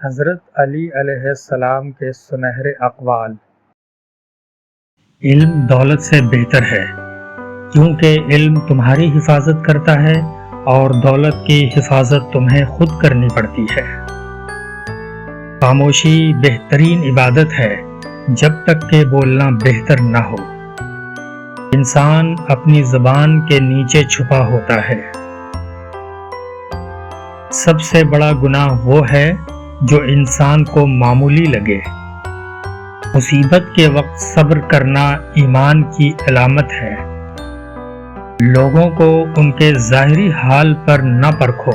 حضرت علی علیہ السلام کے سنہرے اقوال۔ علم دولت سے بہتر ہے، کیونکہ علم تمہاری حفاظت کرتا ہے اور دولت کی حفاظت تمہیں خود کرنی پڑتی ہے۔ خاموشی بہترین عبادت ہے جب تک کہ بولنا بہتر نہ ہو۔ انسان اپنی زبان کے نیچے چھپا ہوتا ہے۔ سب سے بڑا گناہ وہ ہے جو انسان کو معمولی لگے۔ مصیبت کے وقت صبر کرنا ایمان کی علامت ہے۔ لوگوں کو ان کے ظاہری حال پر نہ پرکھو،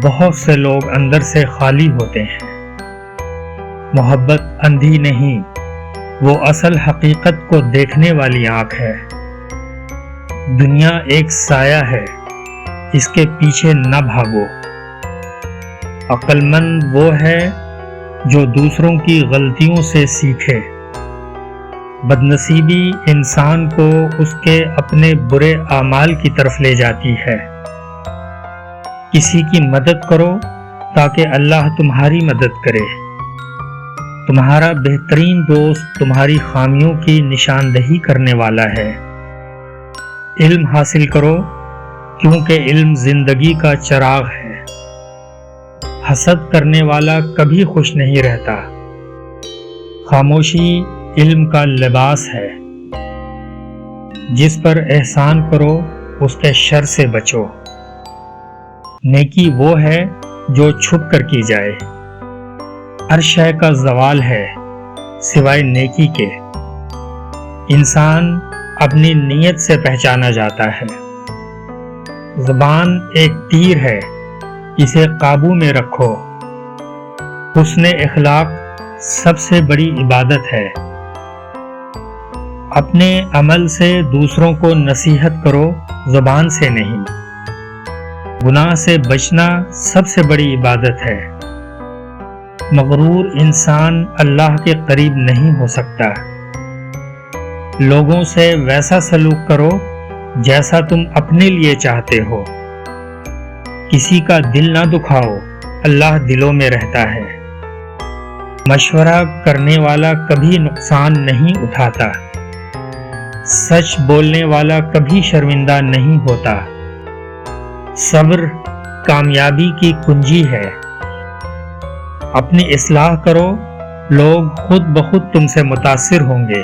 بہت سے لوگ اندر سے خالی ہوتے ہیں۔ محبت اندھی نہیں، وہ اصل حقیقت کو دیکھنے والی آنکھ ہے۔ دنیا ایک سایہ ہے، اس کے پیچھے نہ بھاگو۔ عقل مند وہ ہے جو دوسروں کی غلطیوں سے سیکھے۔ بدنصیبی انسان کو اس کے اپنے برے اعمال کی طرف لے جاتی ہے۔ کسی کی مدد کرو تاکہ اللہ تمہاری مدد کرے۔ تمہارا بہترین دوست تمہاری خامیوں کی نشاندہی کرنے والا ہے۔ علم حاصل کرو، کیونکہ علم زندگی کا چراغ ہے۔ حسد کرنے والا کبھی خوش نہیں رہتا۔ خاموشی علم کا لباس ہے۔ جس پر احسان کرو اس کے شر سے بچو۔ نیکی وہ ہے جو چھپ کر کی جائے۔ ہر شے کا زوال ہے سوائے نیکی کے۔ انسان اپنی نیت سے پہچانا جاتا ہے۔ زبان ایک تیر ہے، اسے قابو میں رکھو۔ حسن اخلاق سب سے بڑی عبادت ہے۔ اپنے عمل سے دوسروں کو نصیحت کرو، زبان سے نہیں۔ گناہ سے بچنا سب سے بڑی عبادت ہے۔ مغرور انسان اللہ کے قریب نہیں ہو سکتا۔ لوگوں سے ویسا سلوک کرو جیسا تم اپنے لیے چاہتے ہو۔ کسی کا دل نہ دکھاؤ، اللہ دلوں میں رہتا ہے۔ مشورہ کرنے والا کبھی نقصان نہیں اٹھاتا۔ سچ بولنے والا کبھی شرمندہ نہیں ہوتا۔ صبر کامیابی کی کنجی ہے۔ اپنی اصلاح کرو، لوگ خود بخود تم سے متاثر ہوں گے۔